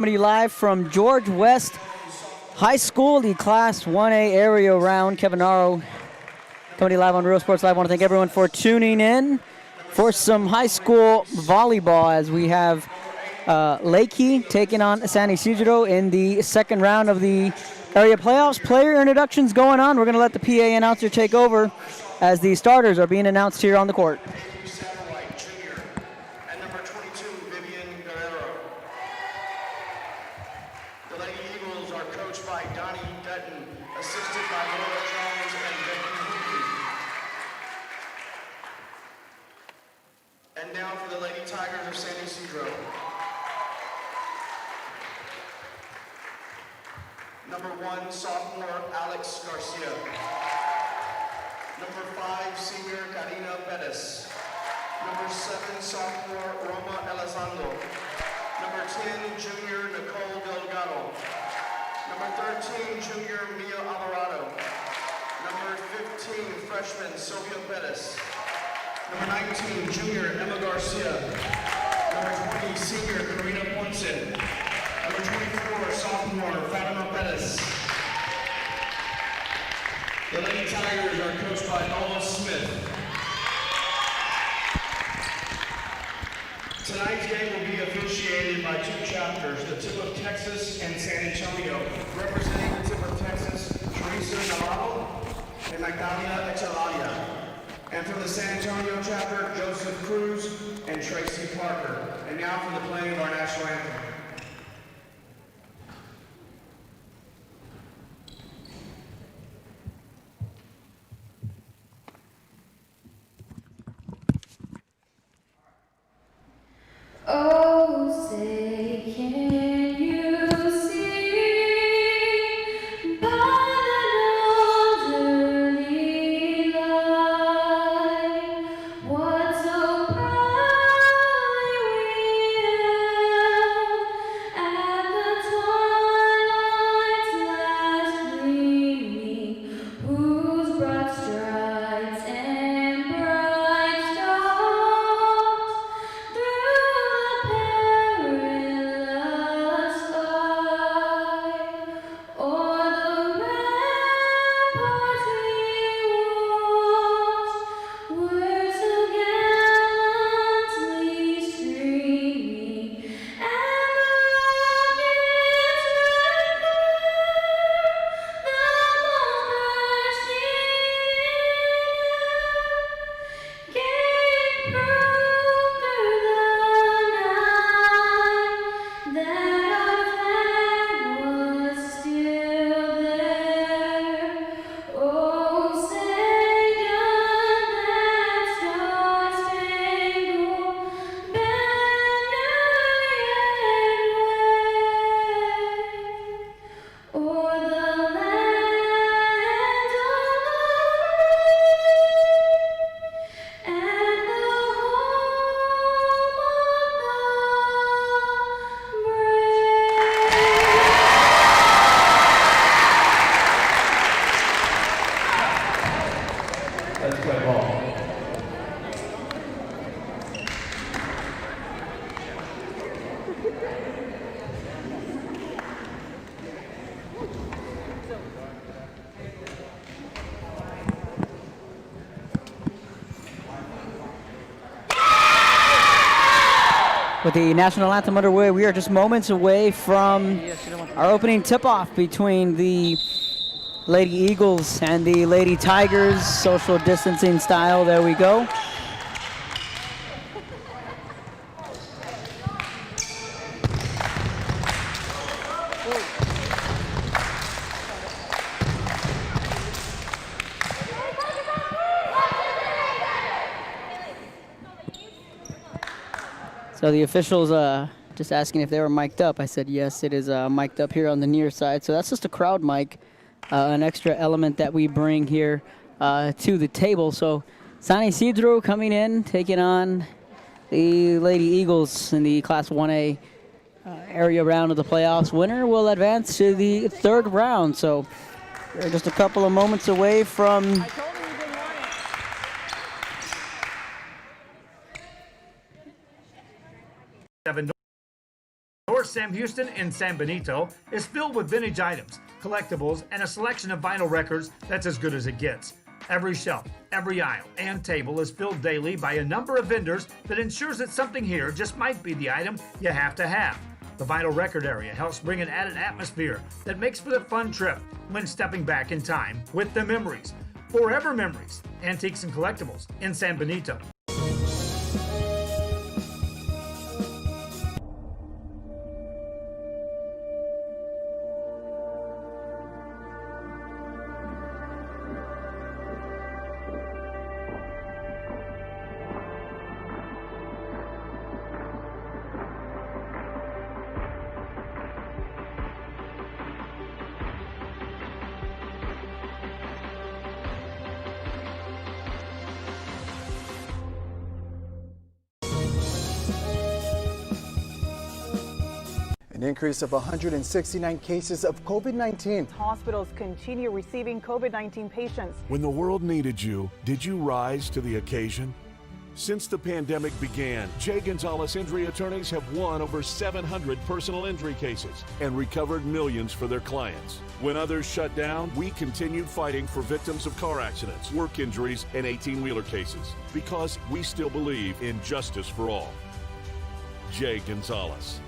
Live from George West High School, the Class 1A area round. Kevin Naro coming live on Real Sports Live. I want to thank everyone for tuning in for some high school volleyball as we have Leakey taking on San Isidro in the second round of the area playoffs. Player introductions going on. We're going to let the PA announcer take over as the starters are being announced here on the court. And now for the Lady Tigers of San Ysidro. Number 1, sophomore Alex Garcia. Number 5, senior Karina Perez. Number 7, sophomore Roma Elizondo. Number 10, junior Nicole Delgado. Number 13, junior Mia Alvarado. Number 15, freshman Sylvia Perez. Number 19, junior Emma Garcia. Number 20, senior Karina Ponce. Number 24, sophomore Fatima Perez. The Lady Tigers are coached by Noah Smith. Tonight's game will be officiated by 2 chapters, the Tip of Texas and San Antonio. Representing the Tip of Texas, Teresa Navarro and Magdalia Echalalia. And from the San Antonio chapter, Joseph Cruz and Tracy Parker. And now for the playing of our national anthem. Oh, say can you see by an elderly light what so proudly we held at the twilight's last gleaming, whose broad strides and bright stars through the perilous fight o'er the ramparts we watched were so gallantly streaming, and the rockets red glare, the bombs bursting in gave proof through the night that our flag was still there. Oh, say doth that star-spangled banner yet wave o'er the land of the free and the home of the brave. Let's play ball. With the national anthem underway, we are just moments away from our opening tip-off between the Lady Eagles and the Lady Tigers. Social distancing style, there we go. So the officials just asking if they were mic'd up. I said yes, it is mic'd up here on the near side. So that's just a crowd mic, an extra element that we bring here to the table. So San Isidro coming in, taking on the Lady Eagles in the Class 1A area round of the playoffs. Winner will advance to the third round. So we're just a couple of moments away from Sam Houston in San Benito is filled with vintage items, collectibles, and a selection of vinyl records that's as good as it gets. Every shelf, every aisle, and table is filled daily by a number of vendors that ensures that something here just might be the item you have to have. The vinyl record area helps bring an added atmosphere that makes for a fun trip when stepping back in time with the memories. Forever Memories, Antiques and Collectibles in San Benito. An increase of 169 cases of COVID-19. Hospitals continue receiving COVID-19 patients. When the world needed you, did you rise to the occasion? Since the pandemic began, J. Gonzalez Injury Attorneys have won over 700 personal injury cases and recovered millions for their clients. When others shut down, we continued fighting for victims of car accidents, work injuries, and 18-wheeler cases because we still believe in justice for all. J. Gonzalez.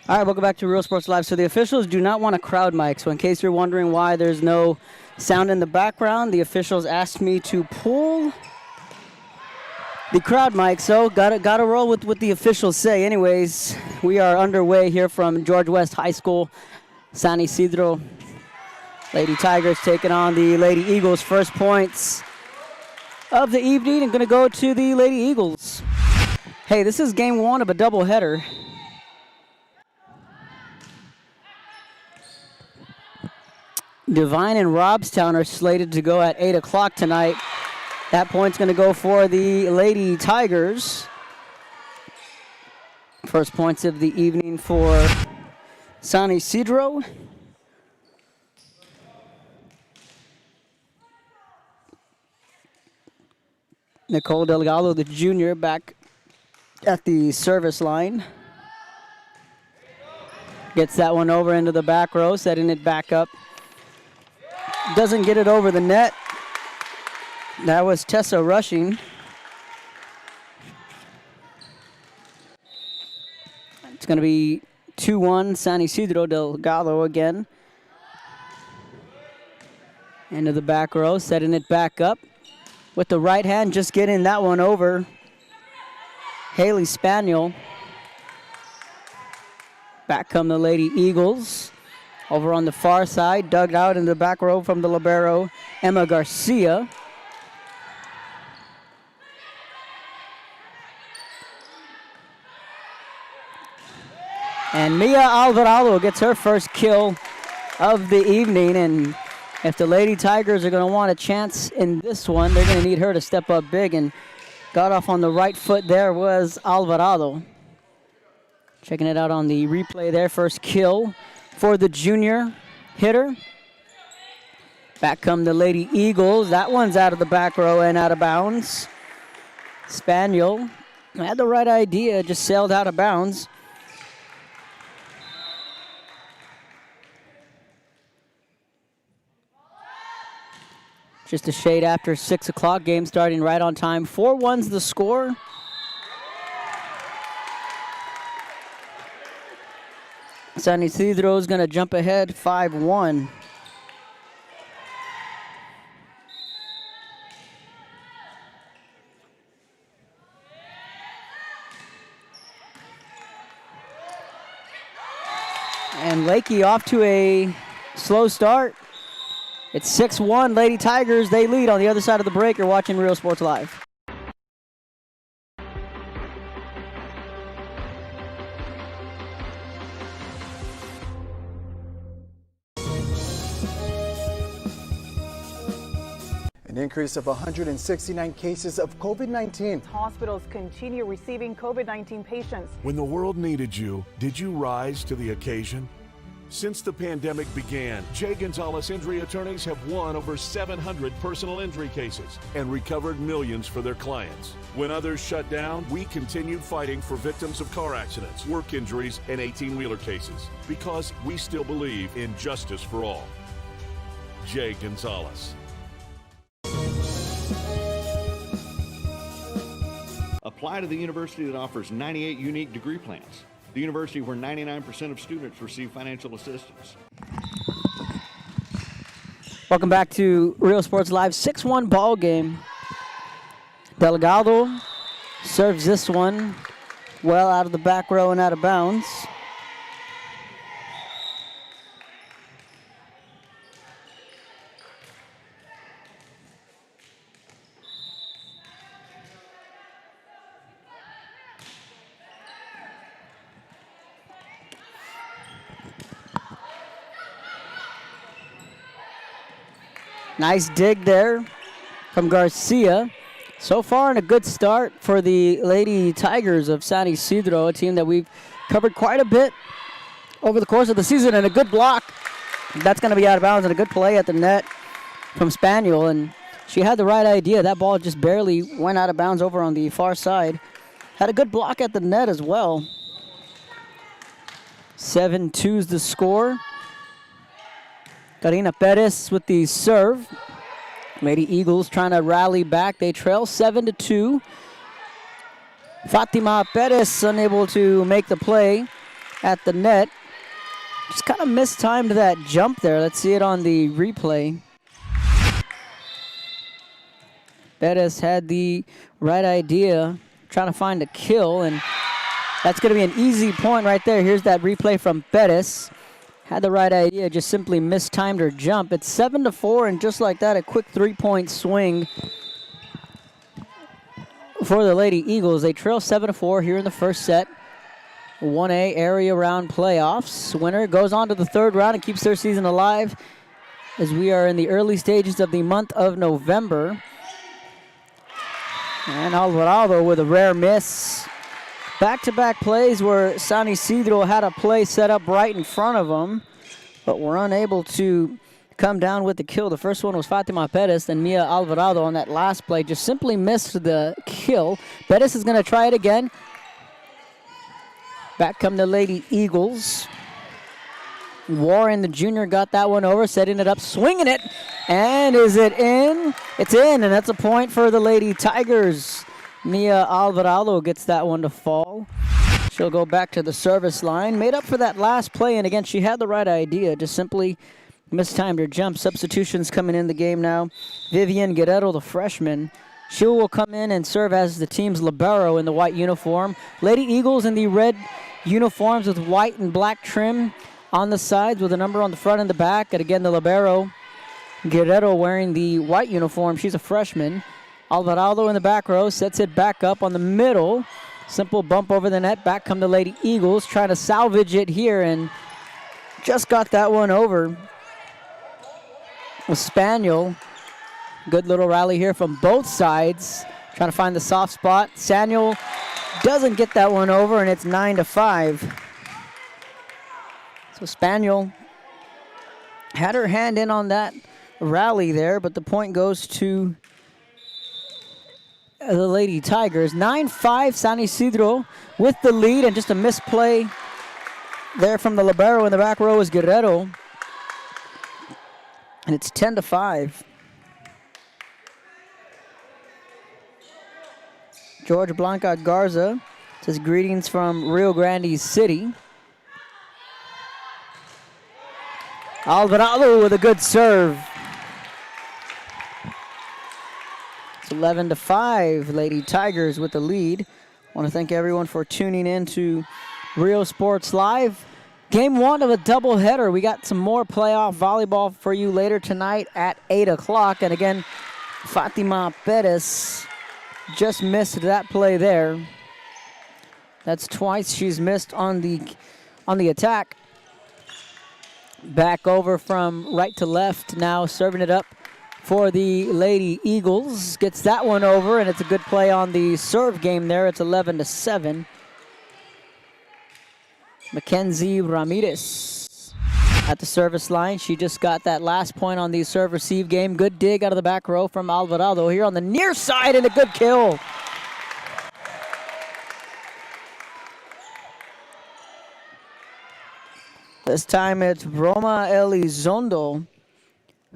All right, welcome back to Real Sports Live. So the officials do not want a crowd mic. So in case you're wondering why there's no sound in the background, the officials asked me to pull the crowd mic. So gotta roll with what the officials say. Anyways, we are underway here from George West High School, San Isidro. Lady Tigers taking on the Lady Eagles. First points of the evening and gonna go to the Lady Eagles. Hey, this is game one of a doubleheader. Devine and Robstown are slated to go at 8 o'clock tonight. That point's going to go for the Lady Tigers. First points of the evening for San Isidro. Nicole Delgado, the junior, back at the service line. Gets that one over into the back row, setting it back up. Doesn't get it over the net. That was Tessa rushing. It's going to be 2-1 San Isidro. Delgado again. Into the back row, setting it back up. With the right hand, just getting that one over. Haley Spaniel. Back come the Lady Eagles. Over on the far side, dug out in the back row from the libero, Emma Garcia. And Mia Alvarado gets her first kill of the evening. And if the Lady Tigers are going to want a chance in this one, they're going to need her to step up big. And got off on the right foot there was Alvarado. Checking it out on the replay there, first kill for the junior hitter. Back come the Lady Eagles. That one's out of the back row and out of bounds. Spaniel had the right idea, just sailed out of bounds. Just a shade after 6 o'clock, game starting right on time. 4-1's the score. San Isidro is going to jump ahead 5-1. And Leakey off to a slow start. It's 6-1, Lady Tigers. They lead on the other side of the break. You're watching Real Sports Live. An An increase of 169 cases of COVID-19. Hospitals continue receiving COVID-19 patients. When the world needed you, did you rise to the occasion? Since the pandemic began, J. Gonzalez Injury Attorneys have won over 700 personal injury cases and recovered millions for their clients. When others shut down, we continued fighting for victims of car accidents, work injuries, and 18-wheeler cases because we still believe in justice for all. J. Gonzalez. Apply to the university that offers 98 unique degree plans. The university where 99% of students receive financial assistance. Welcome back to Real Sports Live, 6-1 ball game. Delgado serves this one well out of the back row and out of bounds. Nice dig there from Garcia. So far, in a good start for the Lady Tigers of San Ysidro, a team that we've covered quite a bit over the course of the season, and a good block. That's going to be out of bounds, and a good play at the net from Spaniel, and she had the right idea. That ball just barely went out of bounds over on the far side. Had a good block at the net as well. 7-2's the score. Karina Perez with the serve. Lady Eagles trying to rally back. They trail 7-2. Fatima Perez unable to make the play at the net. Just kind of mistimed that jump there. Let's see it on the replay. Perez had the right idea, trying to find a kill, and that's going to be an easy point right there. Here's that replay from Perez. Had the right idea, just simply mistimed her jump. It's 7-4, and just like that, a quick three-point swing for the Lady Eagles. They trail 7-4 here in the first set. 1A area round playoffs. Winner goes on to the third round and keeps their season alive as we are in the early stages of the month of November. And Alvarado with a rare miss. Back-to-back plays where San Ysidro had a play set up right in front of them, but were unable to come down with the kill. The first one was Fatima Perez, and Mia Alvarado on that last play just simply missed the kill. Perez is going to try it again. Back come the Lady Eagles. Warren, the junior, got that one over, setting it up, swinging it, and is it in? It's in, and that's a point for the Lady Tigers. Mia Alvarado gets that one to fall. She'll go back to the service line. Made up for that last play, and again, she had the right idea, just simply mistimed her jump. Substitutions coming in the game now. Vivian Guerrero, the freshman. She will come in and serve as the team's libero in the white uniform. Lady Eagles in the red uniforms with white and black trim on the sides with a number on the front and the back. And again, the libero, Guerrero, wearing the white uniform. She's a freshman. Alvarado in the back row, sets it back up on the middle. Simple bump over the net. Back come the Lady Eagles, trying to salvage it here, and just got that one over. With Spaniel. Good little rally here from both sides. Trying to find the soft spot. Spaniel doesn't get that one over, and it's 9-5. So Spaniel had her hand in on that rally there, but the point goes to the Lady Tigers. 9-5, San Ysidro with the lead, and just a misplay there from the libero in the back row is Guerrero. And it's 10-5. George Blanca Garza says greetings from Rio Grande City. Alvarado with a good serve. It's 11-5, Lady Tigers with the lead. I want to thank everyone for tuning in to Real Sports Live. Game one of a doubleheader. We got some more playoff volleyball for you later tonight at 8 o'clock. And again, Fatima Perez just missed that play there. That's twice she's missed on the attack. Back over from right to left now, serving it up for the Lady Eagles. Gets that one over, and it's a good play on the serve game there. It's 11-7. Mackenzie Ramirez at the service line. She just got that last point on the serve-receive game. Good dig out of the back row from Alvarado here on the near side, and a good kill. This time it's Roma Elizondo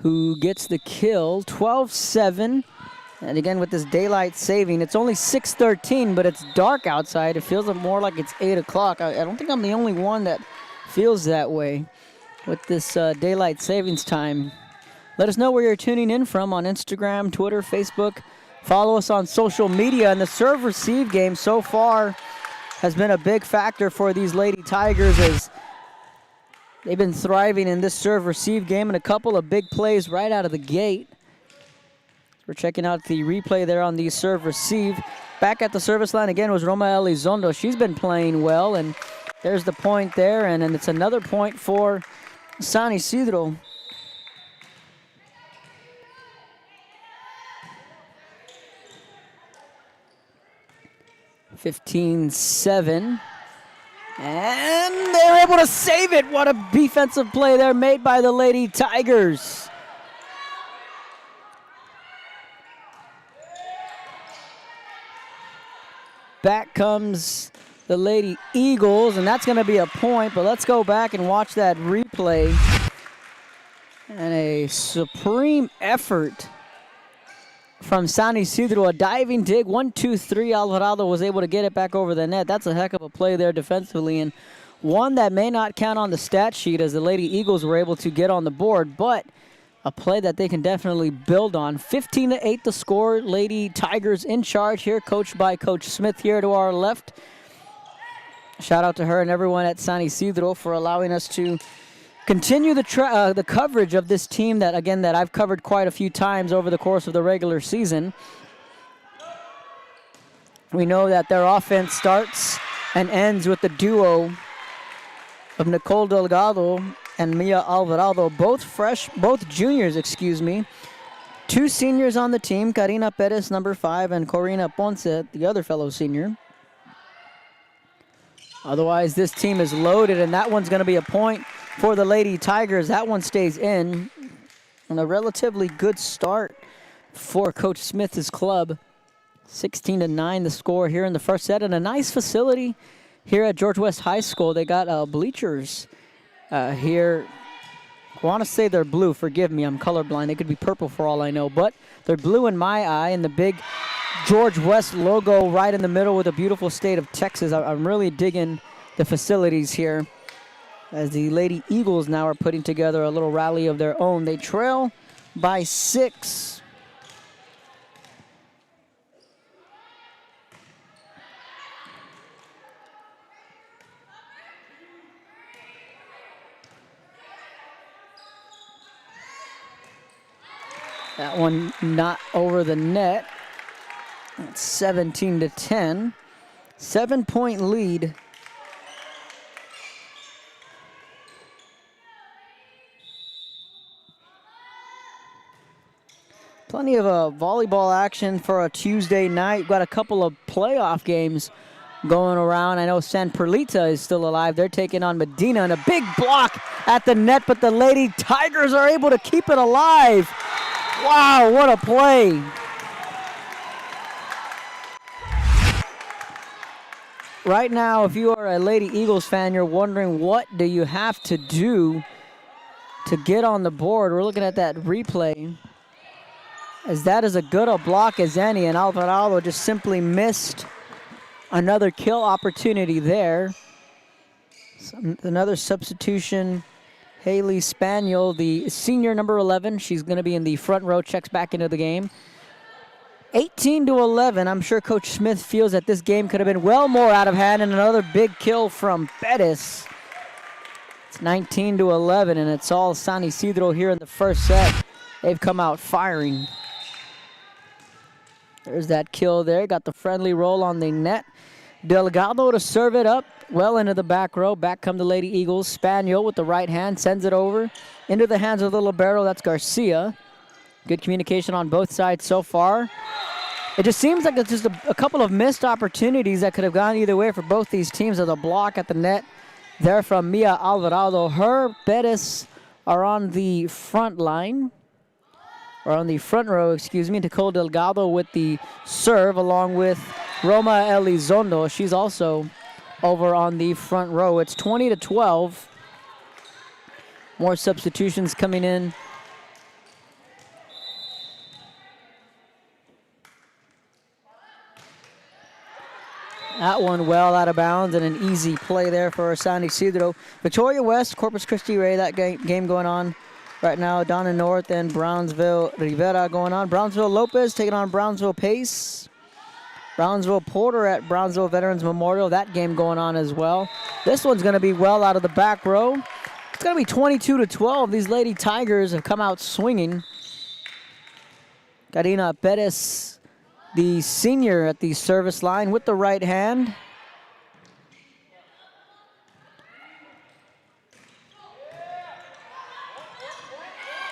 who gets the kill. 12-7. And again, with this daylight saving, it's only 6:13, but it's dark outside. It feels more like it's 8 o'clock. I don't think I'm the only one that feels that way with this daylight savings time. Let us know where you're tuning in from on Instagram, Twitter, Facebook. Follow us on social media. And the serve-receive game so far has been a big factor for these Lady Tigers as they've been thriving in this serve-receive game and a couple of big plays right out of the gate. We're checking out the replay there on the serve-receive. Back at the service line again was Roma Elizondo. She's been playing well, and there's the point there, and it's another point for San Isidro. (15-7). And they're able to save it. What a defensive play there made by the Lady Tigers. Back comes the Lady Eagles, and that's going to be a point, but let's go back and watch that replay. And a supreme effort from San Isidro, a diving dig, 1-2-3. Alvarado was able to get it back over the net. That's a heck of a play there defensively, and one that may not count on the stat sheet as the Lady Eagles were able to get on the board, but a play that they can definitely build on. 15-8 the score. Lady Tigers in charge here, coached by Coach Smith here to our left. Shout out to her and everyone at San Isidro for allowing us to continue the coverage of this team that I've covered quite a few times over the course of the regular season. We know that their offense starts and ends with the duo of Nicole Delgado and Mia Alvarado, both juniors, excuse me. 2 seniors on the team, Karina Perez, number 5, and Corina Ponce, the other fellow senior. Otherwise, this team is loaded, and that one's going to be a point for the Lady Tigers. That one stays in. And a relatively good start for Coach Smith's club. 16-9 the score here in the first set, and a nice facility here at George West High School. They got bleachers here. I want to say they're blue. Forgive me, I'm colorblind. They could be purple for all I know, but they're blue in my eye, and the big George West logo right in the middle with a beautiful state of Texas. I'm really digging the facilities here as the Lady Eagles now are putting together a little rally of their own. They trail by 6. That one not over the net. It's 17-10. 7-point lead. Plenty of volleyball action for a Tuesday night. Got a couple of playoff games going around. I know San Perlita is still alive. They're taking on Medina, and a big block at the net, but the Lady Tigers are able to keep it alive. Wow, what a play. Right now, if you are a Lady Eagles fan, you're wondering what do you have to do to get on the board. We're looking at that replay, as that is as good a block as any, and Alvarado just simply missed another kill opportunity there. Another substitution. Haley Spaniel, the senior number 11. She's going to be in the front row, checks back into the game. 18-11. I'm sure Coach Smith feels that this game could have been well more out of hand, and another big kill from Pettis. It's 19-11, and it's all San Isidro here in the first set. They've come out firing. There's that kill there. Got the friendly roll on the net. Delgado to serve it up well into the back row. Back come the Lady Eagles. Spaniel with the right hand sends it over into the hands of the libero. That's Garcia. Good communication on both sides so far. It just seems like it's just a couple of missed opportunities that could have gone either way for both these teams. Of the block at the net there from Mia Alvarado. Her Perez are on the front line, or on the front row, excuse me. Nicole Delgado with the serve along with Roma Elizondo. She's also over on the front row. It's 20-12. More substitutions coming in. That one well out of bounds and an easy play there for San Isidro. Victoria West, Corpus Christi Ray, that game going on right now. Donna North and Brownsville Rivera going on. Brownsville Lopez taking on Brownsville Pace. Brownsville Porter at Brownsville Veterans Memorial. That game going on as well. This one's going to be well out of the back row. It's going to be 22-12. These Lady Tigers have come out swinging. Karina Perez, the senior at the service line with the right hand.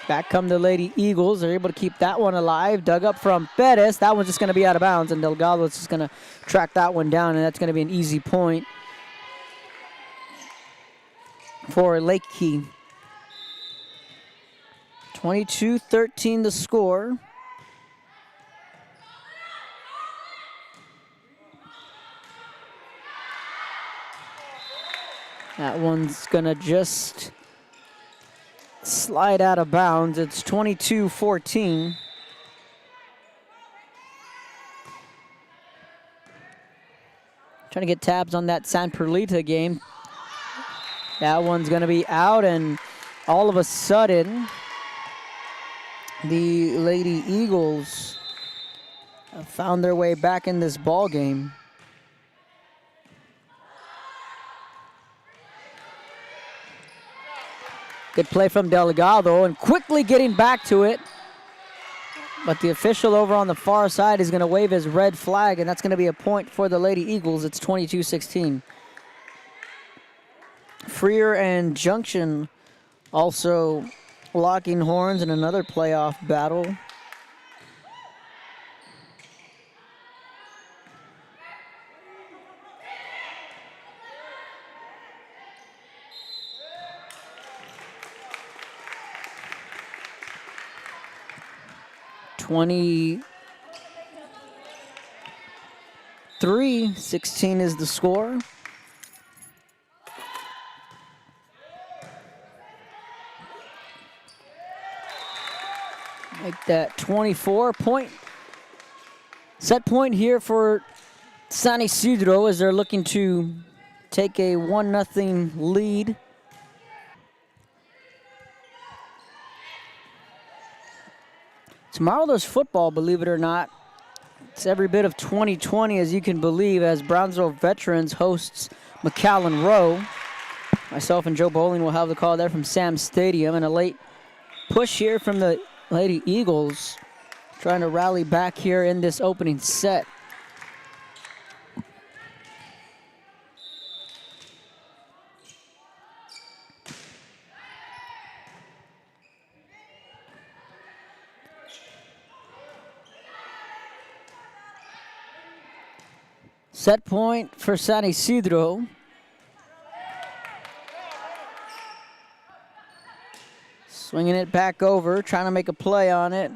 Back come the Lady Eagles. They're able to keep that one alive. Dug up from Perez. That one's just going to be out of bounds, and Delgado's just going to track that one down, and that's going to be an easy point for Leakey. 22-13 the score. That one's going to just slide out of bounds. It's 22-14. Trying to get tabs on that San Perlita game. That one's going to be out, and all of a sudden, the Lady Eagles have found their way back in this ball game. Good play from Delgado, and quickly getting back to it. But the official over on the far side is going to wave his red flag, and that's going to be a point for the Lady Eagles. It's 22-16. Freer and Junction also locking horns in another playoff battle. (23-16) is the score. Make that 24-point set point here for San Isidro as they're looking to take a 1-0 lead. Tomorrow there's football, believe it or not. It's every bit of 2020 as you can believe, as Brownsville Veterans hosts McAllen Rowe. Myself and Joe Bowling will have the call there from Sam Stadium, and a late push here from the Lady Eagles, trying to rally back here in this opening set. Set point for San Isidro. Swinging it back over, trying to make a play on it.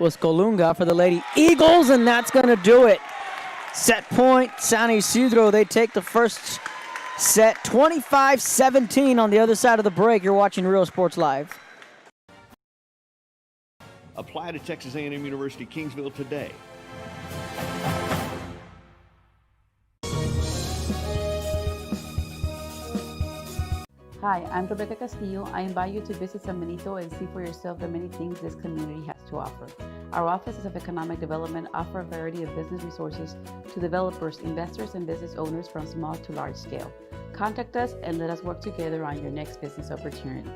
Was Colunga for the Lady Eagles, and that's going to do it. Set point, San Isidro. They take the first set, 25-17 on the other side of the break. You're watching Real Sports Live. Apply to Texas A&M University Kingsville today. Hi, I'm Rebecca Castillo. I invite you to visit San Benito and see for yourself the many things this community has to offer. Our offices of economic development offer a variety of business resources to developers, investors, and business owners from small to large scale. Contact us and let us work together on your next business opportunity.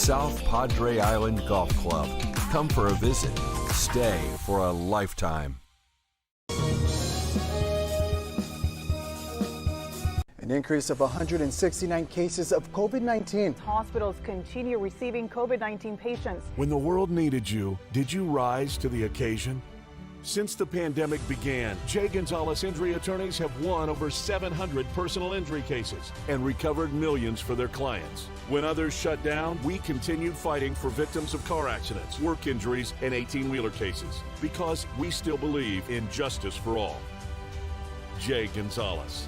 South Padre Island Golf Club. Come for a visit. Stay for a lifetime. An increase of 169 cases of COVID-19. Hospitals continue receiving COVID-19 patients. When the world needed you, did you rise to the occasion? Since the pandemic began, J. Gonzalez Injury Attorneys have won over 700 personal injury cases and recovered millions for their clients. When others shut down, we continued fighting for victims of car accidents, work injuries, and 18-wheeler cases because we still believe in justice for all. J. Gonzalez.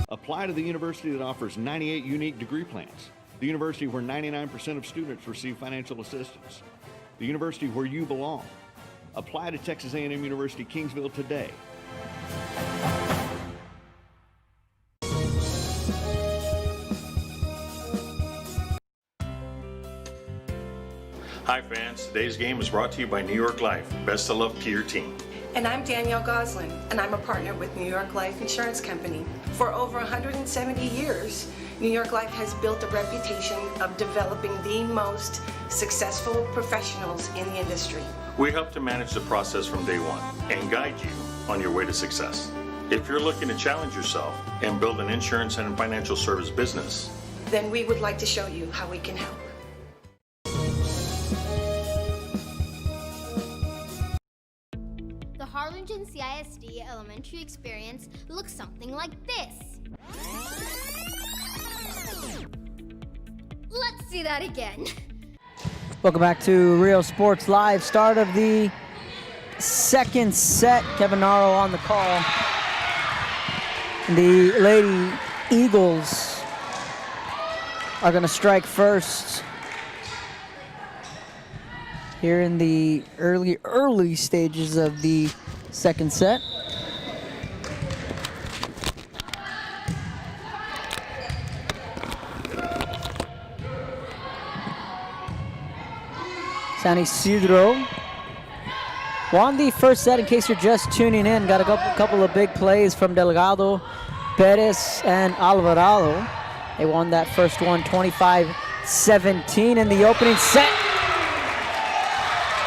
Apply to the university that offers 98 unique degree plans. The university where 99% of students receive financial assistance. The university where you belong. Apply to Texas A&M University Kingsville today. Hi fans, today's game is brought to you by New York Life. Best of luck to your team. And I'm Danielle Goslin, and I'm a partner with New York Life Insurance Company. For over 170 years, New York Life has built a reputation of developing the most successful professionals in the industry. We help to manage the process from day one and guide you on your way to success. If you're looking to challenge yourself and build an insurance and financial service business, then we would like to show you how we can help. The Harlingen CISD elementary experience looks something like this. Let's see that again. Welcome back to Real Sports Live. Start of the second set. Kevin Naro on the call. The Lady Eagles are going to strike first here in the early stages of the second set. San Isidro won the first set. In case you're just tuning in, got a couple of big plays from Delgado, Perez, and Alvarado. They won that first one 25-17 in the opening set.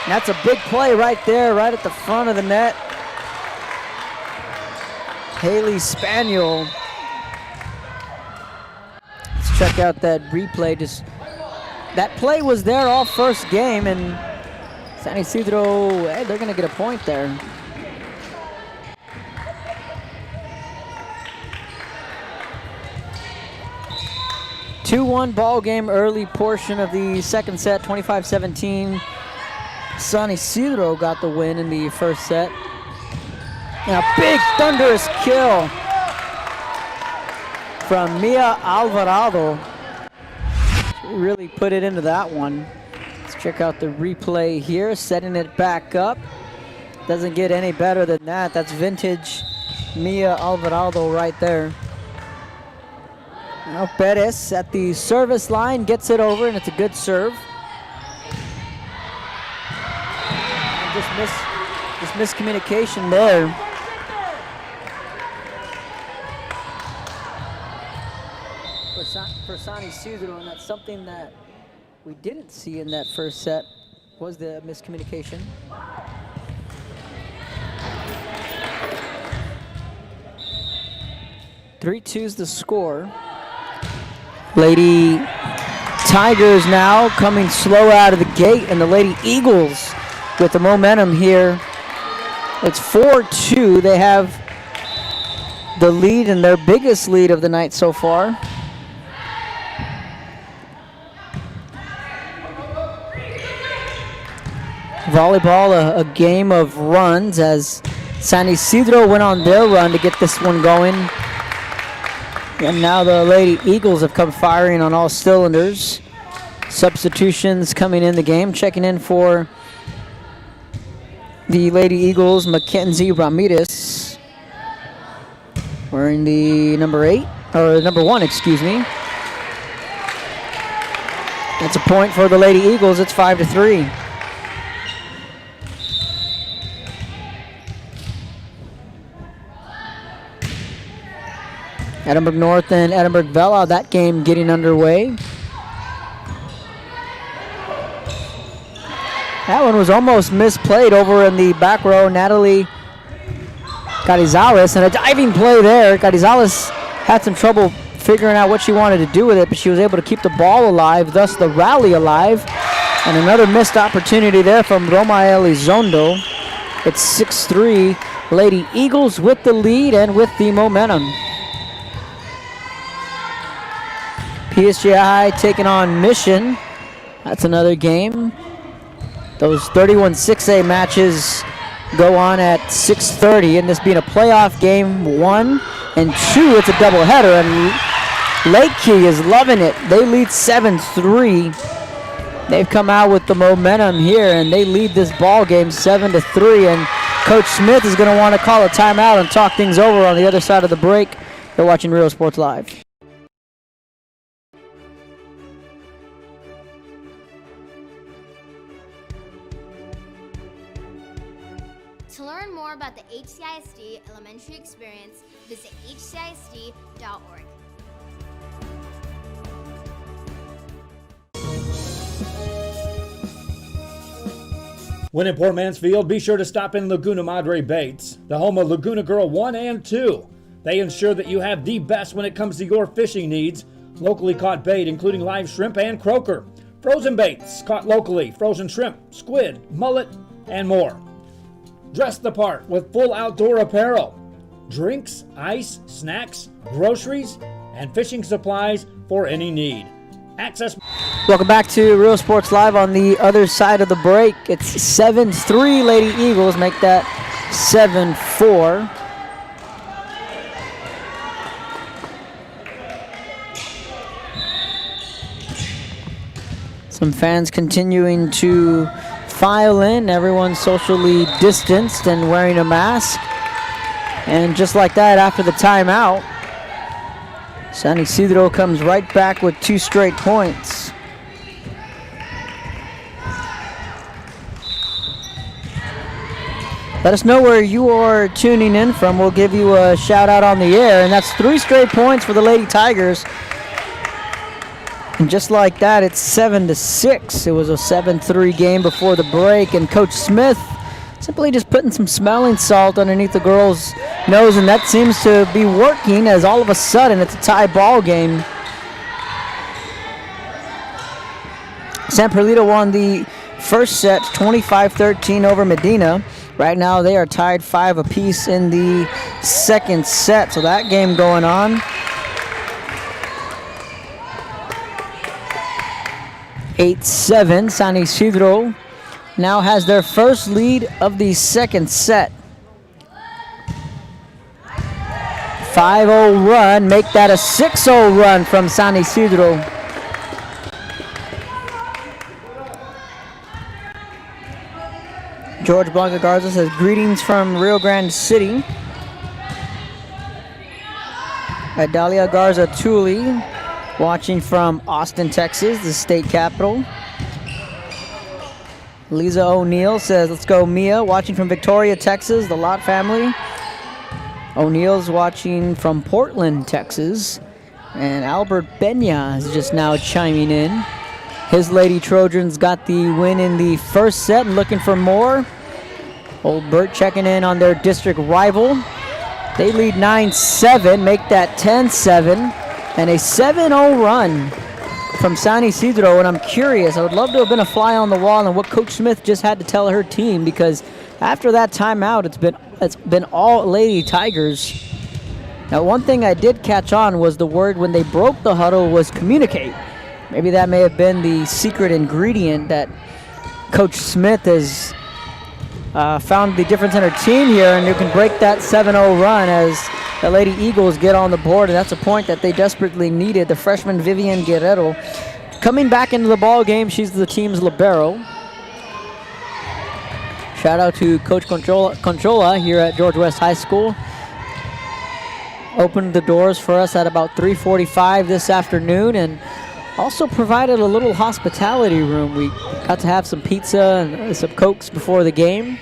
And that's a big play right there, right at the front of the net. Haley Spaniel. Let's check out that replay. That play was there all first game, and San Isidro, hey, they're going to get a point there. Two-1 ball game, early portion of the second set, 25-17. San Isidro got the win in the first set. And a big thunderous kill from Mia Alvarado. Really put it into that one. Let's check out the replay here, setting it back up. Doesn't get any better than that. That's vintage Mia Alvarado right there. Now Perez at the service line gets it over, and it's a good serve. And just miscommunication there. For San Isidro, and that's something that we didn't see in that first set, was the miscommunication. Three-two's the score. Lady Tigers now coming slow out of the gate, and the Lady Eagles with the momentum here. It's 4-2. They have the lead, and their biggest lead of the night so far. Volleyball, a game of runs as San Isidro went on their run to get this one going. And now the Lady Eagles have come firing on all cylinders. Substitutions coming in the game. Checking in for the Lady Eagles, Mackenzie Ramirez. Wearing the number 1, excuse me. That's a point for the Lady Eagles. It's 5-3. Edinburgh North and Edinburgh Vella, that game getting underway. That one was almost misplayed over in the back row. Natalie Carizales, and a diving play there. Carizales had some trouble figuring out what she wanted to do with it, but she was able to keep the ball alive, thus the rally alive. And another missed opportunity there from Roma Elizondo. It's 6-3. Lady Eagles with the lead and with the momentum. PSG High taking on Mission. That's another game. Those 31 6A matches go on at 6:30, and this being a playoff game 1 and 2, it's a doubleheader, and Leakey is loving it. They lead 7-3. They've come out with the momentum here, and they lead this ball game 7-3, and Coach Smith is going to want to call a timeout and talk things over on the other side of the break. You're watching Real Sports Live. To learn more about the HCISD elementary experience, visit hcisd.org. When in Port Mansfield, be sure to stop in Laguna Madre Baits, the home of Laguna Girl 1 and 2. They ensure that you have the best when it comes to your fishing needs. Locally caught bait, including live shrimp and croaker. Frozen baits, caught locally, frozen shrimp, squid, mullet, and more. Dress the part with full outdoor apparel. Drinks, ice, snacks, groceries, and fishing supplies for any need. Access. Welcome back to Real Sports Live on the other side of the break. It's 7-3 Lady Eagles, make that 7-4. Some fans continuing to file in, everyone socially distanced and wearing a mask. And just like that, after the timeout, San Ysidro comes right back with 2 straight points. Let us know where you are tuning in from. We'll give you a shout out on the air. And that's 3 straight points for the Lady Tigers. And just like that, it's 7-6. It was a 7-3 game before the break. And Coach Smith simply just putting some smelling salt underneath the girls' nose, and that seems to be working as all of a sudden it's a tie ball game. San Perlito won the first set 25-13 over Medina. Right now they are tied 5 apiece in the second set, so that game going on. 8-7, San Ysidro now has their first lead of the second set. 5-0 run, make that a 6-0 run from San Ysidro. George Blanca Garza says, greetings from Rio Grande City. Idalia Garza Tuli, watching from Austin, Texas, the state capital. Lisa O'Neill says, let's go Mia, watching from Victoria, Texas, the Lott family. O'Neill's watching from Portland, Texas. And Albert Benya is just now chiming in. His Lady Trojans got the win in the first set and looking for more. Old Bert checking in on their district rival. They lead 9-7, make that 10-7. And a 7-0 run from San Ysidro, and I'm curious, I would love to have been a fly on the wall on what Coach Smith just had to tell her team, because after that timeout, it's been all Lady Tigers. Now, one thing I did catch on was the word when they broke the huddle was communicate. Maybe that may have been the secret ingredient that Coach Smith has found the difference in her team here, and you can break that 7-0 run as the Lady Eagles get on the board, and that's a point that they desperately needed. The freshman Vivian Guerrero coming back into the ball game. She's the team's libero. Shout out to Coach Conchola here at George West High School. Opened the doors for us at about 3:45 this afternoon, and also provided a little hospitality room. We got to have some pizza and some Cokes before the game.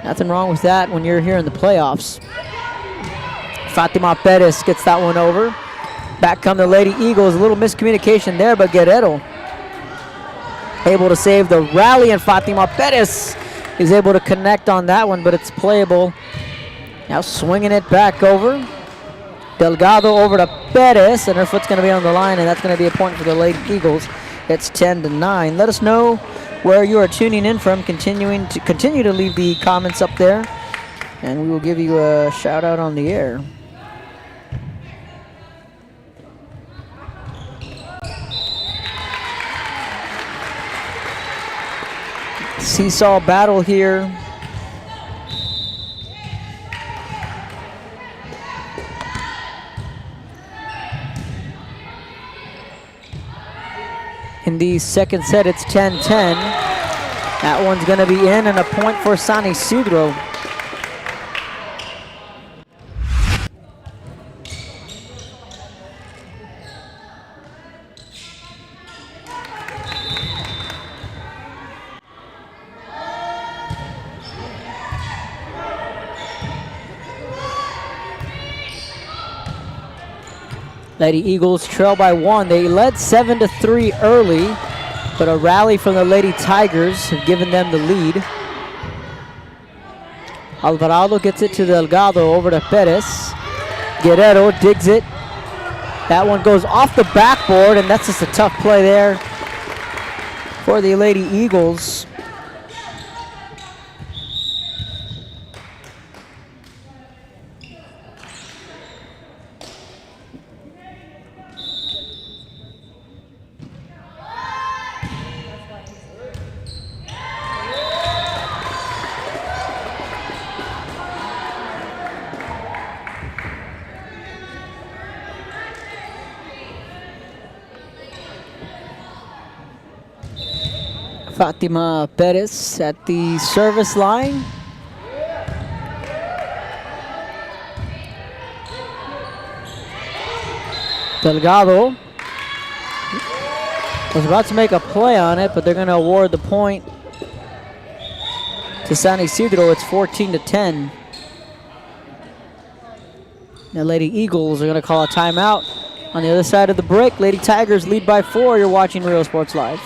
Nothing wrong with that when you're here in the playoffs. Fatima Perez gets that one over. Back come the Lady Eagles. A little miscommunication there, but Guerrero able to save the rally, and Fatima Perez is able to connect on that one, but it's playable. Now swinging it back over. Delgado over to Perez, and her foot's going to be on the line, and that's going to be a point for the Lady Eagles. It's 10-9. Let us know where you are tuning in from. Continue to leave the comments up there, and we will give you a shout out on the air. Seesaw battle here. In the second set, it's 10-10. That one's going to be in, and a point for San Isidro. Lady Eagles trail by 1. They led 7-3 early, but a rally from the Lady Tigers have given them the lead. Alvarado gets it to Delgado over to Perez. Guerrero digs it. That one goes off the backboard, and that's just a tough play there for the Lady Eagles. Fatima Perez at the service line. Delgado was about to make a play on it, but they're going to award the point to San Isidro. It's 14-10. The Lady Eagles are going to call a timeout. On the other side of the break, Lady Tigers lead by 4. You're watching Real Sports Live.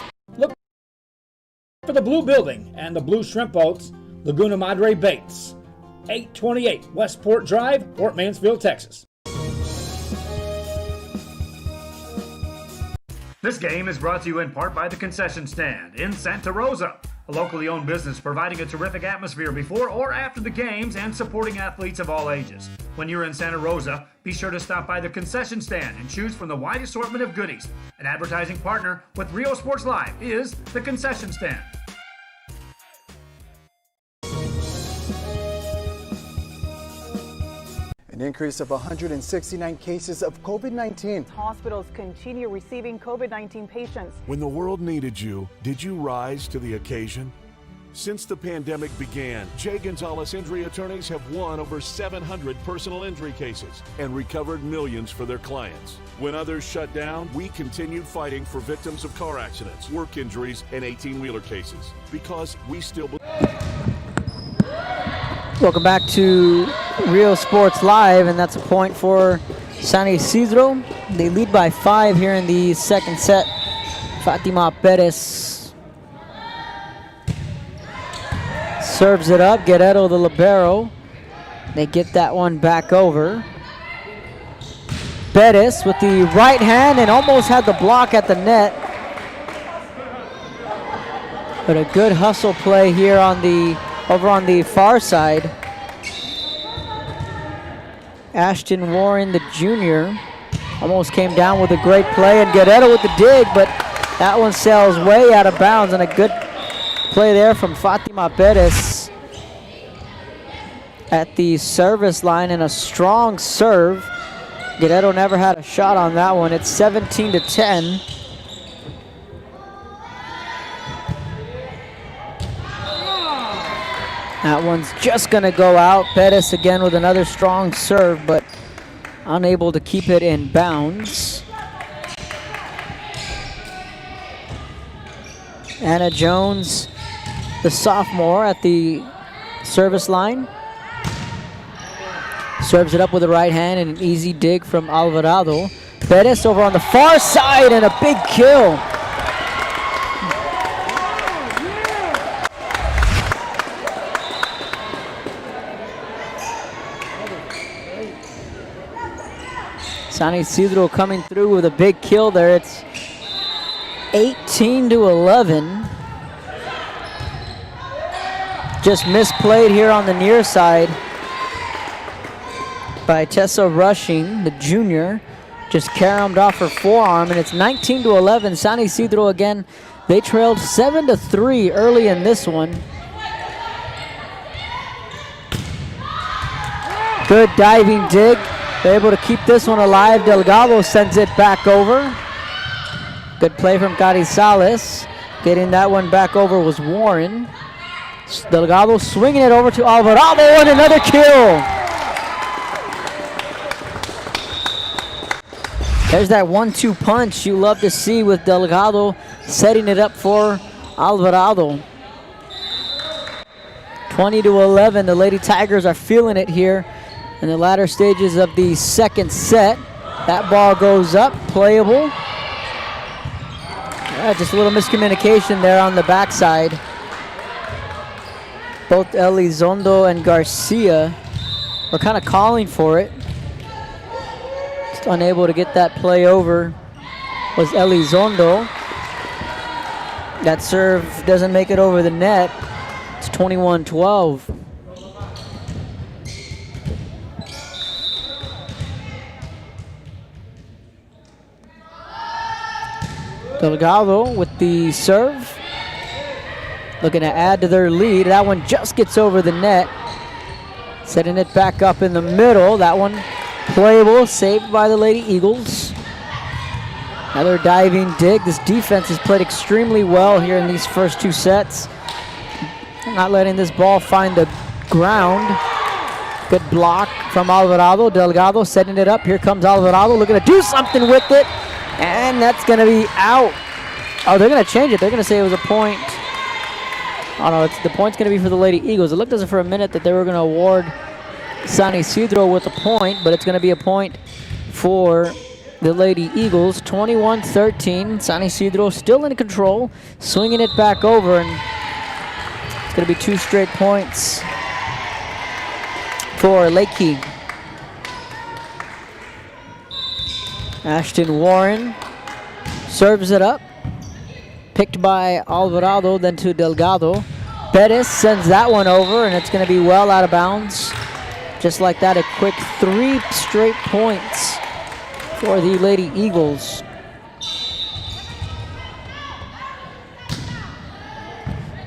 For the Blue Building and the Blue Shrimp Boats, Laguna Madre Baits, 828 Westport Drive, Port Mansfield, Texas. This game is brought to you in part by the Concession Stand in Santa Rosa, a locally owned business providing a terrific atmosphere before or after the games and supporting athletes of all ages. When you're in Santa Rosa, be sure to stop by the Concession Stand and choose from the wide assortment of goodies. An advertising partner with Rio Sports Live is the Concession Stand. An increase of 169 cases of COVID-19. Hospitals continue receiving COVID-19 patients. When the world needed you, did you rise to the occasion? Since the pandemic began, J. Gonzalez Injury Attorneys have won over 700 personal injury cases and recovered millions for their clients. When others shut down, we continued fighting for victims of car accidents, work injuries, and 18-wheeler cases because we still believe. Welcome back to Real Sports Live, and that's a point for San Isidro. They lead by 5 here in the second set. Fatima Perez serves it up. Guerrero, the libero. They get that one back over. Perez with the right hand and almost had the block at the net. But a good hustle play here on over on the far side. Ashton Warren, the junior, almost came down with a great play, and Guerrero with the dig, but that one sails way out of bounds, and a good play there from Fatima Perez at the service line, and a strong serve. Guerrero never had a shot on that one. It's 17-10. That one's just going to go out. Perez again with another strong serve, but unable to keep it in bounds. Anna Jones, the sophomore, at the service line. Serves it up with the right hand and an easy dig from Alvarado. Perez over on the far side and a big kill. San Isidro coming through with a big kill there. It's 18-11. Just misplayed here on the near side by Tessa Rushing, the junior. Just caromed off her forearm, and it's 19-11. San Isidro again. They trailed 7-3 early in this one. Good diving dig. They're able to keep this one alive. Delgado sends it back over. Good play from Carizales. Getting that one back over was Warren. Delgado swinging it over to Alvarado, and another kill. There's that 1-2 punch you love to see with Delgado setting it up for Alvarado. 20-11, the Lady Tigers are feeling it here in the latter stages of the second set. That ball goes up, playable. Just a little miscommunication there on the backside. Both Elizondo and Garcia were kind of calling for it. Just unable to get that play over was Elizondo. That serve doesn't make it over the net. It's 21-12. Delgado with the serve. Looking to add to their lead. That one just gets over the net. Setting it back up in the middle. That one playable, saved by the Lady Eagles. Another diving dig. This defense has played extremely well here in these first two sets. Not letting this ball find the ground. Good block from Alvarado. Delgado setting it up. Here comes Alvarado looking to do something with it. And that's going to be out. Oh, they're going to change it. They're going to say it was a point. Oh, no, the point's going to be for the Lady Eagles. It looked as if for a minute that they were going to award San Isidro with a point, but it's going to be a point for the Lady Eagles. 21-13. San Isidro still in control, swinging it back over, and it's going to be 2 straight points for Leakey. Ashton Warren serves it up. Picked by Alvarado, then to Delgado. Perez sends that one over, and it's going to be well out of bounds. Just like that, a quick 3 straight points for the Lady Eagles.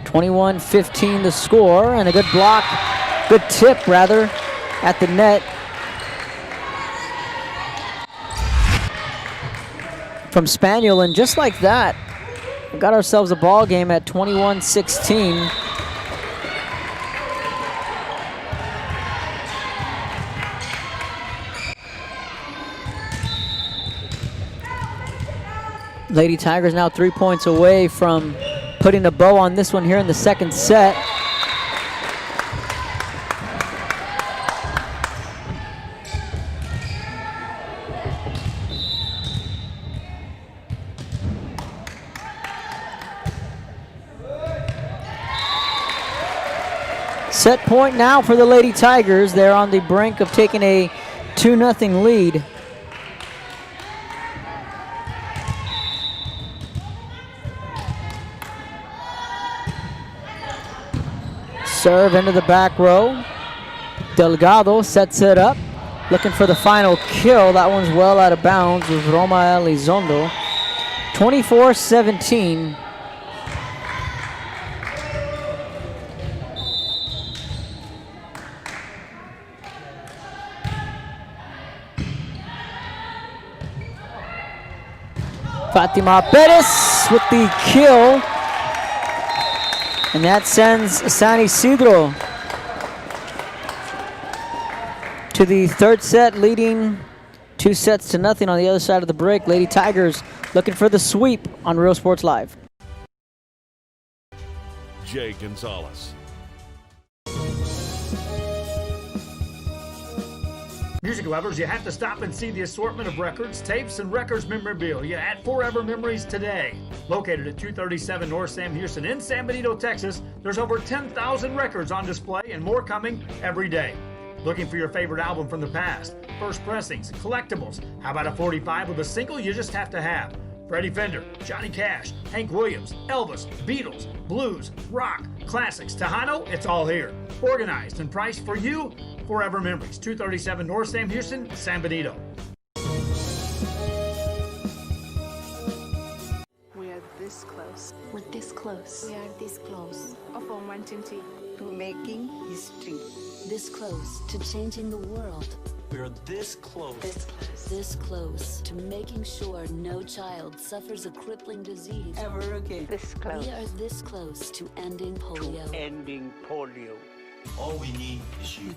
(21-15) the score, and a good block, good tip rather, at the net from Spaniel, and just like that, we got ourselves a ball game at 21-16. Lady Tigers now 3 points away from putting a bow on this one here in the second set. Set point now for the Lady Tigers. They're on the brink of taking a 2-0 lead. Serve into the back row. Delgado sets it up, looking for the final kill. That one's well out of bounds with Roma Elizondo. 24-17. Fatima Perez with the kill. And that sends San Isidro to the third set, leading 2-0 on the other side of the break. Lady Tigers looking for the sweep on Real Sports Live. Jay Gonzalez. Music lovers, you have to stop and see the assortment of records, tapes, and records memorabilia at Forever Memories today. Located at 237 North Sam Houston in San Benito, Texas, there's over 10,000 records on display and more coming every day. Looking for your favorite album from the past, first pressings, collectibles? How about a 45 with a single you just have to have? Freddie Fender, Johnny Cash, Hank Williams, Elvis, Beatles, blues, rock, classics, Tejano, it's all here. Organized and priced for you. Forever Memories, 237 North Sam Houston, San Benito. We are this close. We're this close. We are this close. Of wanting to making history. This close to changing the world. We are this close. This close. This close to making sure no child suffers a crippling disease ever again. This close. We are this close to ending polio. Ending polio. All we need is you.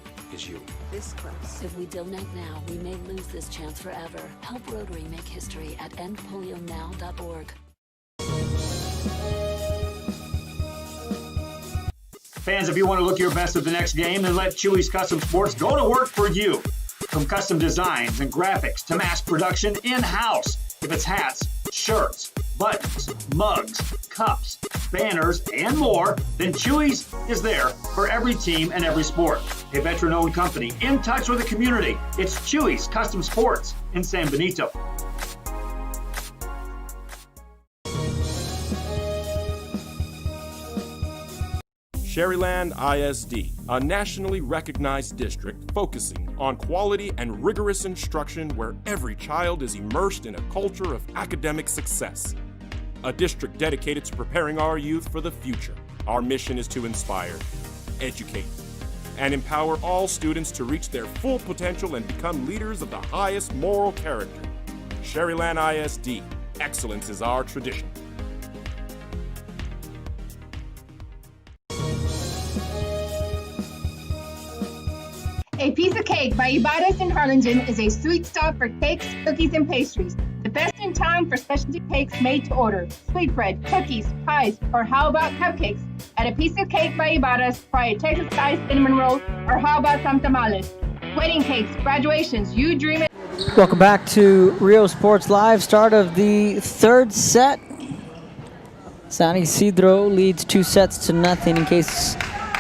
This close. If we donate now, we may lose this chance forever. Help Rotary make history at endpolionow.org. Fans, if you want to look your best at the next game, then let Chewy's Custom Sports go to work for you. From custom designs and graphics to mass production in-house. If it's hats, shirts, buttons, mugs, cups, banners, and more, then Chewy's is there for every team and every sport. A veteran-owned company in touch with the community. It's Chewy's Custom Sports in San Benito. Sherryland ISD, a nationally recognized district focusing on quality and rigorous instruction where every child is immersed in a culture of academic success. A district dedicated to preparing our youth for the future. Our mission is to inspire, educate, and empower all students to reach their full potential and become leaders of the highest moral character. Sherryland ISD, excellence is our tradition. A Piece of Cake by Ibadas in Harlingen is a sweet stop for cakes, cookies, and pastries. The best in town for specialty cakes made to order. Sweetbread, cookies, pies, or how about cupcakes? At A Piece of Cake by Ibadas, try a Texas-style cinnamon roll, or how about some tamales? Wedding cakes, graduations, you dream it. Welcome back to Rio Sports Live. Start of the third set. San Ysidro leads 2-0. In case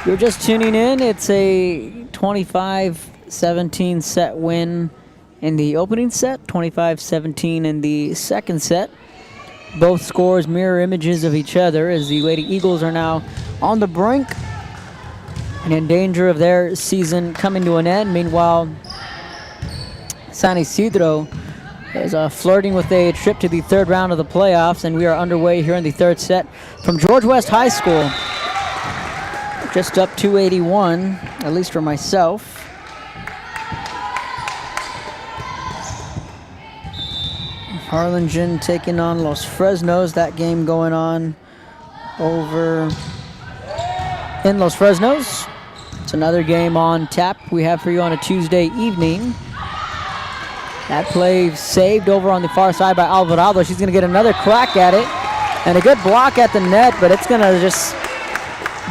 you're just tuning in, it's a 25-17 set win in the opening set, 25-17 in the second set. Both scores mirror images of each other as the Lady Eagles are now on the brink and in danger of their season coming to an end. Meanwhile, San Ysidro is flirting with a trip to the third round of the playoffs, and we are underway here in the third set from George West High School. Just up 281, at least for myself. Harlingen taking on Los Fresnos. That game going on over in Los Fresnos. It's another game on tap we have for you on a Tuesday evening. That play saved over on the far side by Alvarado. She's going to get another crack at it. And a good block at the net, but it's going to just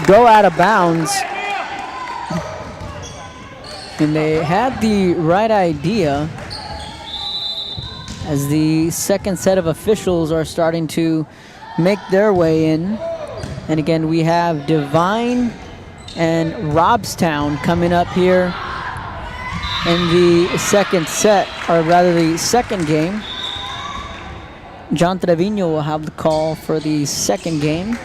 go out of bounds. And they had the right idea as the second set of officials are starting to make their way in. And again, we have Divine and Robstown coming up here in the second set, or rather the second game. John Trevino will have the call for the second game.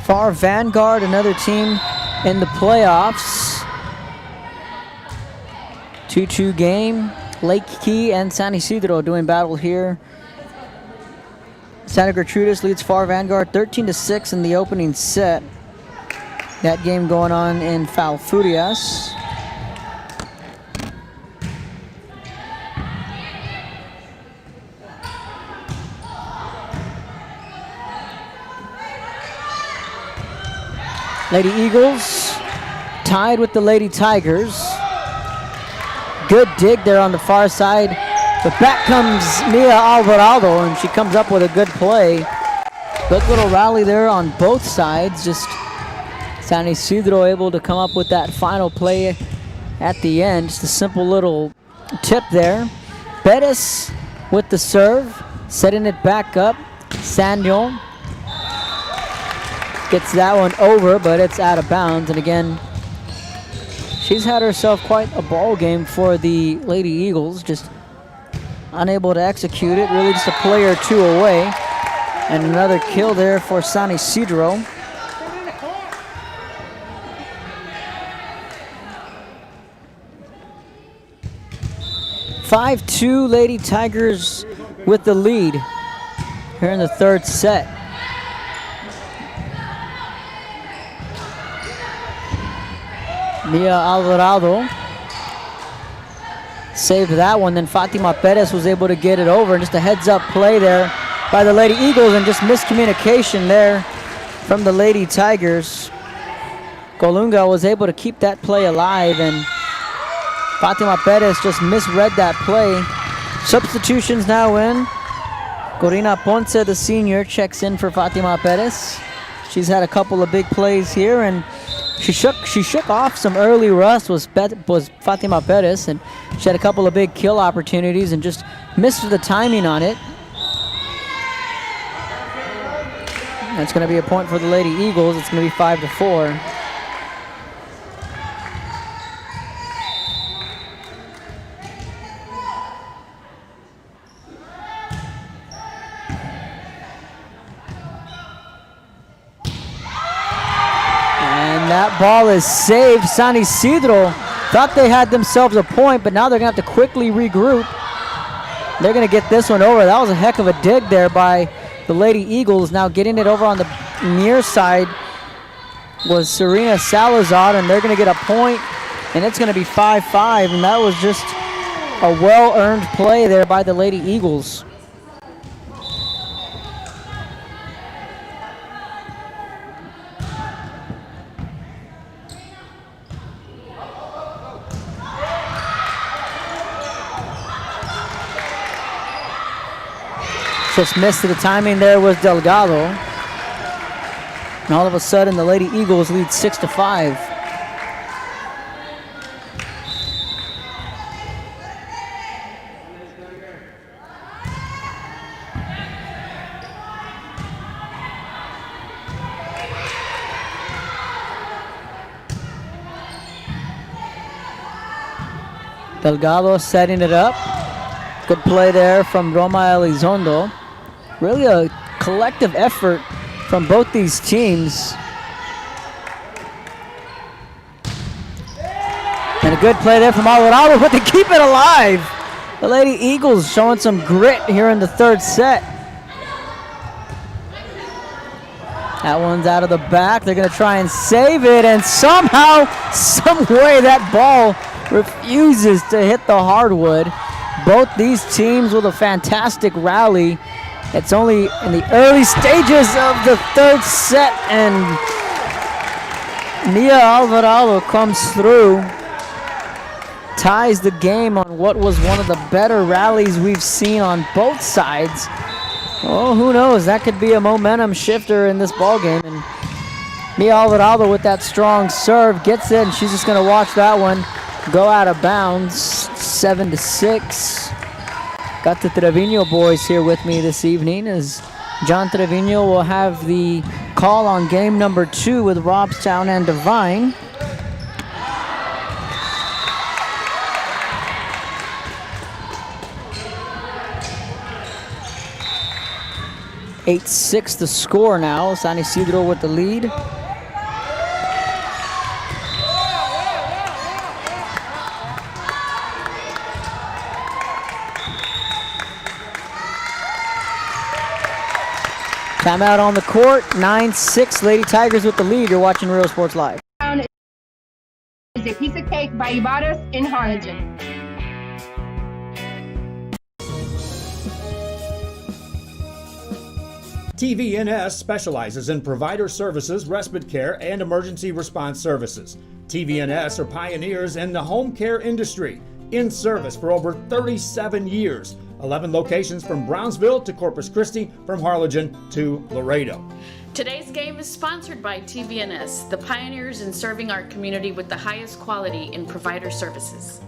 Far Vanguard, another team in the playoffs. 2-2 game. Leakey and San Isidro doing battle here. Santa Gertrudis leads Far Vanguard 13-6 in the opening set. That game going on in Falfurrias. Lady Eagles tied with the Lady Tigers. Good dig there on the far side. But back comes Mia Alvarado, and she comes up with a good play. Good little rally there on both sides. Just San Isidro able to come up with that final play at the end. Just a simple little tip there. Bettis with the serve, setting it back up. Samuel gets that one over, but it's out of bounds. And again, she's had herself quite a ball game for the Lady Eagles, just unable to execute it. Really just a play or two away. And another kill there for San Isidro. (5-2) Lady Tigers with the lead here in the third set. Mia Alvarado saved that one. Then Fatima Perez was able to get it over. Just a heads-up play there by the Lady Eagles, and just miscommunication there from the Lady Tigers. Colunga was able to keep that play alive, and Fatima Perez just misread that play. Substitutions now in. Corina Ponce, the senior, checks in for Fatima Perez. She's had a couple of big plays here, and she shook off some early rust was Fatima Perez, and she had a couple of big kill opportunities and just missed the timing on it. That's going to be a point for the Lady Eagles. It's going to be 5-4. That ball is saved. San Isidro thought they had themselves a point, but now they're going to have to quickly regroup. They're going to get this one over. That was a heck of a dig there by the Lady Eagles. Now getting it over on the near side was Serena Salazar, and they're going to get a point, and it's going to be 5-5, and that was just a well-earned play there by the Lady Eagles. Just missed the timing there was Delgado. And all of a sudden, the Lady Eagles lead 6-5. Delgado setting it up. Good play there from Roma Elizondo. Really a collective effort from both these teams. And a good play there from Alvarado, but they keep it alive. The Lady Eagles showing some grit here in the third set. That one's out of the back. They're going to try and save it, and somehow, some way, that ball refuses to hit the hardwood. Both these teams with a fantastic rally. It's only in the early stages of the third set, and Mia Alvarado comes through, ties the game on what was one of the better rallies we've seen on both sides. Oh, who knows? That could be a momentum shifter in this ballgame. And Mia Alvarado with that strong serve gets it, and she's just going to watch that one go out of bounds. 7-6. Got the Trevino boys here with me this evening, as John Trevino will have the call on game number 2 with Robstown and Devine. (8-6) the score now. San Isidro with the lead. Timeout on the court, 9-6, Lady Tigers with the lead. You're watching Real Sports Live. Is a piece of cake by Ibadas in Harlingen. TVNS specializes in provider services, respite care, and emergency response services. TVNS are pioneers in the home care industry, in service for over 37 years. 11 locations from Brownsville to Corpus Christi, from Harlingen to Laredo. Today's game is sponsored by TVNS, the pioneers in serving our community with the highest quality in provider services.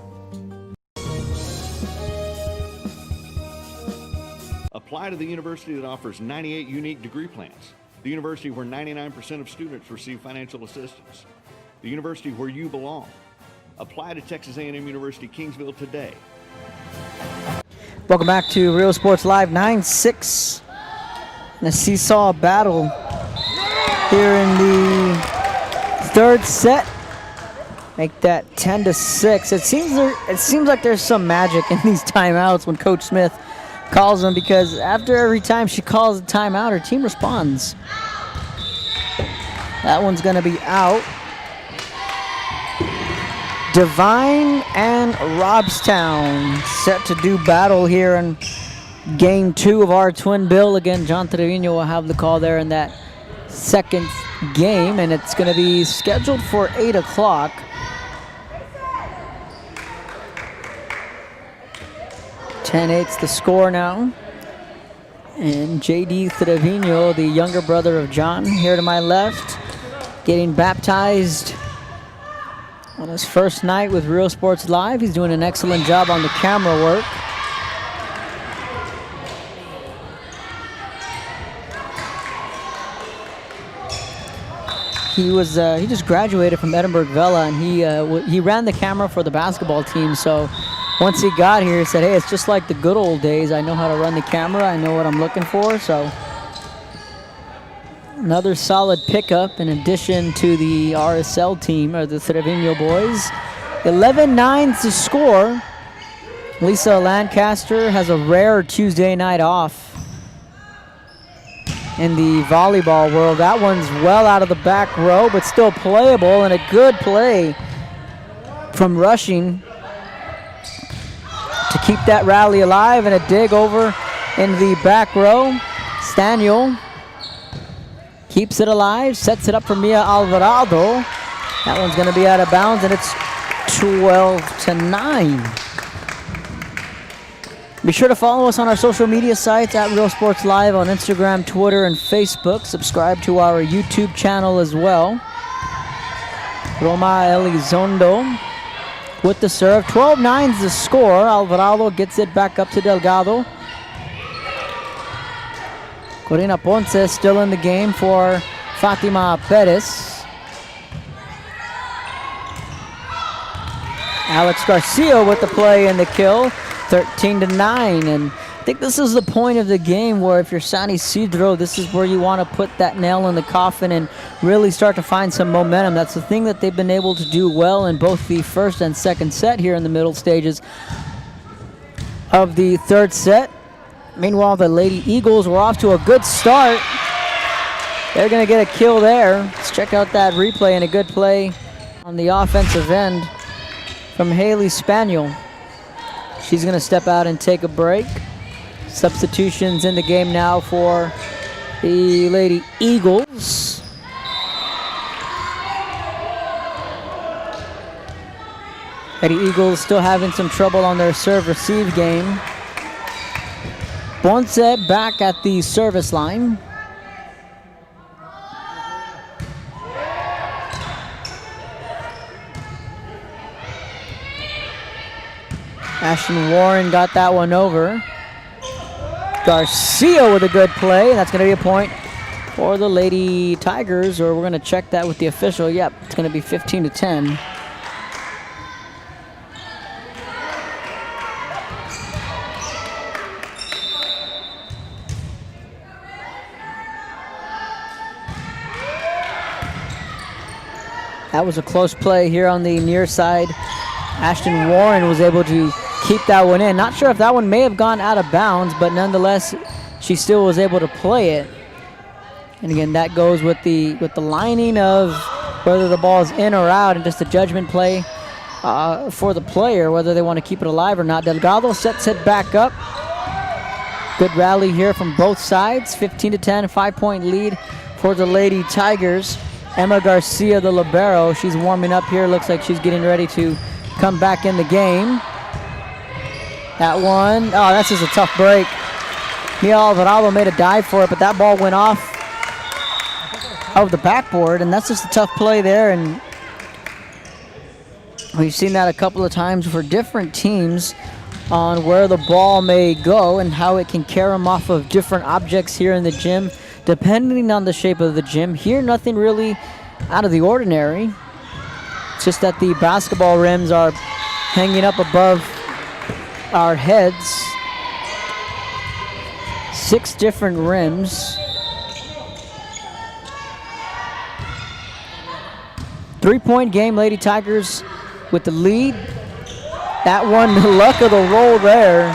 Apply to the university that offers 98 unique degree plans. The university where 99% of students receive financial assistance. The university where you belong. Apply to Texas A&M University Kingsville today. Welcome back to Real Sports Live 9-6. And a seesaw battle here in the third set. Make that 10-6. It seems like there's some magic in these timeouts when Coach Smith calls them, because after every time she calls a timeout, her team responds. That one's going to be out. Devine and Robstown set to do battle here in game 2 of our twin bill. Again, John Trevino will have the call there in that second game, and it's going to be scheduled for 8 o'clock. .8's the score now. And J.D. Trevino, the younger brother of John, here to my left, getting baptized on his first night with Real Sports Live. He's doing an excellent job on the camera work. He just graduated from Edinburgh Vela, and he ran the camera for the basketball team. So once he got here, he said, "Hey, it's just like the good old days. I know how to run the camera. I know what I'm looking for." So another solid pickup in addition to the RSL team, or the Trevino boys. 11-9's the score. Lisa Lancaster has a rare Tuesday night off in the volleyball world. That one's well out of the back row, but still playable, and a good play from Rushing to keep that rally alive, and a dig over in the back row. Staniel keeps it alive, sets it up for Mia Alvarado. That one's going to be out of bounds, and it's 12-9. Be sure to follow us on our social media sites at Real Sports Live on Instagram, Twitter, and Facebook. Subscribe to our YouTube channel as well. Roma Elizondo with the serve. 12-9's the score. Alvarado gets it back up to Delgado. Corina Ponce still in the game for Fatima Perez. Alex Garcia with the play and the kill. 13-9, and I think this is the point of the game where if you're San Isidro, this is where you want to put that nail in the coffin and really start to find some momentum. That's the thing that they've been able to do well in both the first and second set here in the middle stages of the third set. Meanwhile, the Lady Eagles were off to a good start. They're going to get a kill there. Let's check out that replay, and a good play on the offensive end from Haley Spaniel. She's going to step out and take a break. Substitutions in the game now for the Lady Eagles. Lady Eagles still having some trouble on their serve-receive game. Ponce back at the service line. Ashton Warren got that one over. Garcia with a good play. That's going to be a point for the Lady Tigers, or we're going to check that with the official. Yep, it's going to be 15-10. That was a close play here on the near side. Ashton Warren was able to keep that one in. Not sure if that one may have gone out of bounds, but nonetheless, she still was able to play it. And again, that goes with the lining of whether the ball is in or out, and just a judgment play for the player, whether they want to keep it alive or not. Delgado sets it back up. Good rally here from both sides. 15-10, 5-point lead for the Lady Tigers. Emma Garcia, the libero, she's warming up here. Looks like she's getting ready to come back in the game. That one, oh, that's just a tough break. Mia Alvarado made a dive for it, but that ball went off of the backboard, and that's just a tough play there. And we've seen that a couple of times for different teams on where the ball may go and how it can carry them off of different objects here in the gym, depending on the shape of the gym. Here, nothing really out of the ordinary. It's just that the basketball rims are hanging up above our heads. 6 different rims. 3-point game, Lady Tigers with the lead. That one, the luck of the roll there,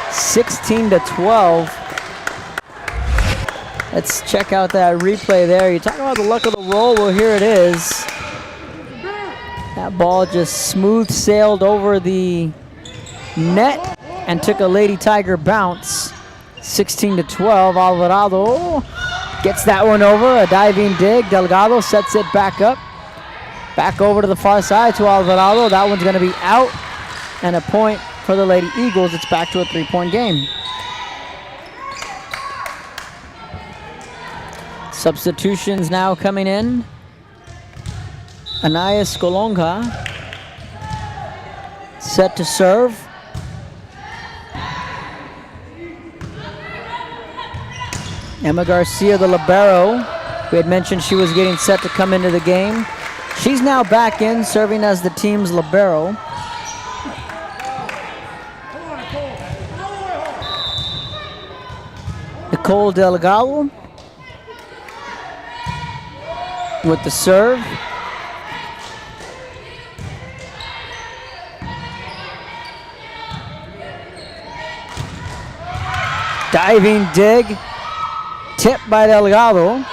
16-12. Let's check out that replay there. You talk about the luck of the roll, well, here it is. That ball just smooth sailed over the net and took a Lady Tiger bounce. 16-12, Alvarado gets that one over, a diving dig. Delgado sets it back up. Back over to the far side to Alvarado. That one's gonna be out. And a point for the Lady Eagles. It's back to a 3-point game. Substitutions now coming in. Anaya Skolonga set to serve. Emma Garcia, the libero. We had mentioned she was getting set to come into the game. She's now back in, serving as the team's libero. Nicole Delgado with the serve. Diving dig, tipped by Delgado.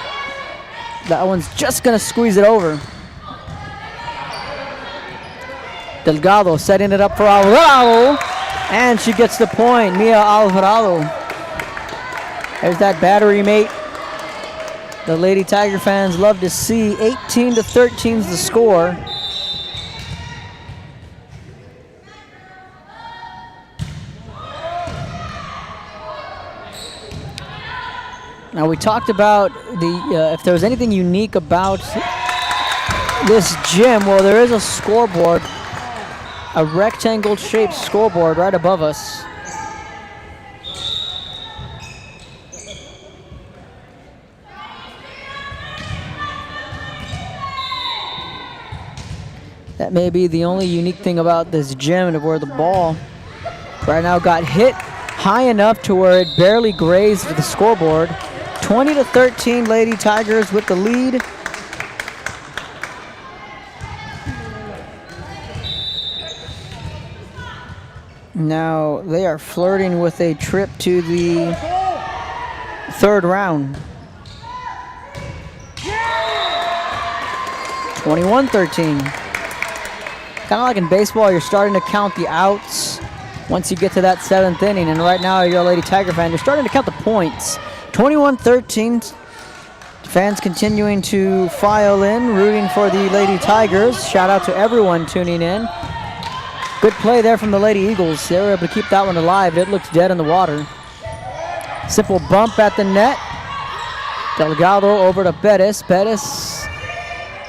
That one's just gonna squeeze it over. Delgado setting it up for Alvarado, and she gets the point. Mia Alvarado. There's that battery mate the Lady Tiger fans love to see. 18-13 is the score. Now we talked about the if there was anything unique about this gym. Well, there is a scoreboard, a rectangle-shaped scoreboard right above us. That may be the only unique thing about this gym, and where the ball right now got hit high enough to where it barely grazed the scoreboard. 20-13, Lady Tigers with the lead. Now they are flirting with a trip to the 3rd round. 21-13. Kind of like in baseball, you're starting to count the outs once you get to that 7th inning. And right now, you're a Lady Tiger fan, you're starting to count the points. 21-13. Fans continuing to file in, rooting for the Lady Tigers. Shout out to everyone tuning in. Good play there from the Lady Eagles. They were able to keep that one alive. It looked dead in the water. Simple bump at the net. Delgado over to Bettis. Bettis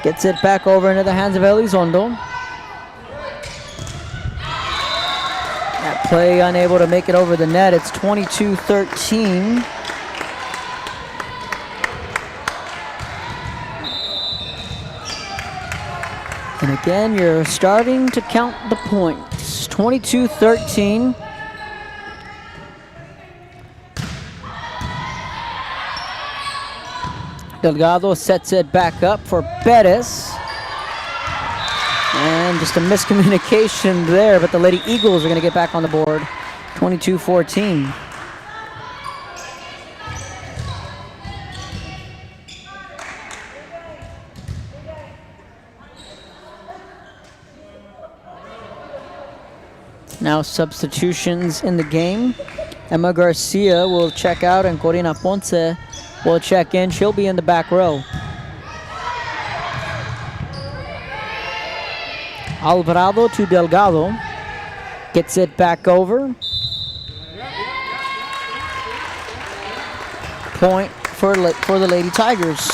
gets it back over into the hands of Elizondo. That play unable to make it over the net. It's 22-13. And again, you're starting to count the points. 22-13. Delgado sets it back up for Bettis. And just a miscommunication there, but the Lady Eagles are going to get back on the board. 22-14. Now substitutions in the game. Emma Garcia will check out and Corina Ponce will check in. She'll be in the back row. Alvarado to Delgado. Gets it back over. Point for the Lady Tigers.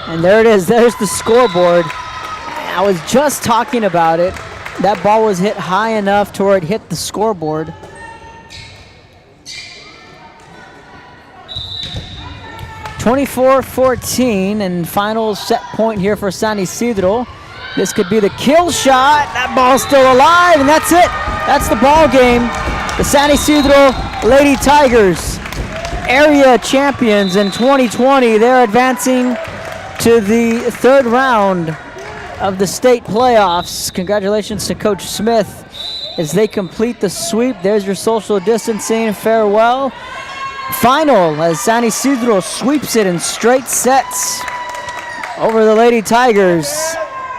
And there it is. There's the scoreboard. I was just talking about it. That ball was hit high enough to where it hit the scoreboard. (24-14) and final set point here for San Isidro. This could be the kill shot. That ball's still alive, and that's it. That's the ball game. The San Isidro Lady Tigers, area champions in 2020. They're advancing to the third round of the state playoffs. Congratulations to Coach Smith as they complete the sweep. There's your social distancing farewell. Final as San Isidro sweeps it in straight sets over the Lady Tigers.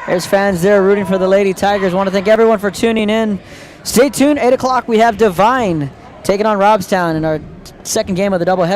There's fans there rooting for the Lady Tigers. I want to thank everyone for tuning in. Stay tuned. 8 o'clock we have Divine taking on Robstown in our second game of the doubleheader.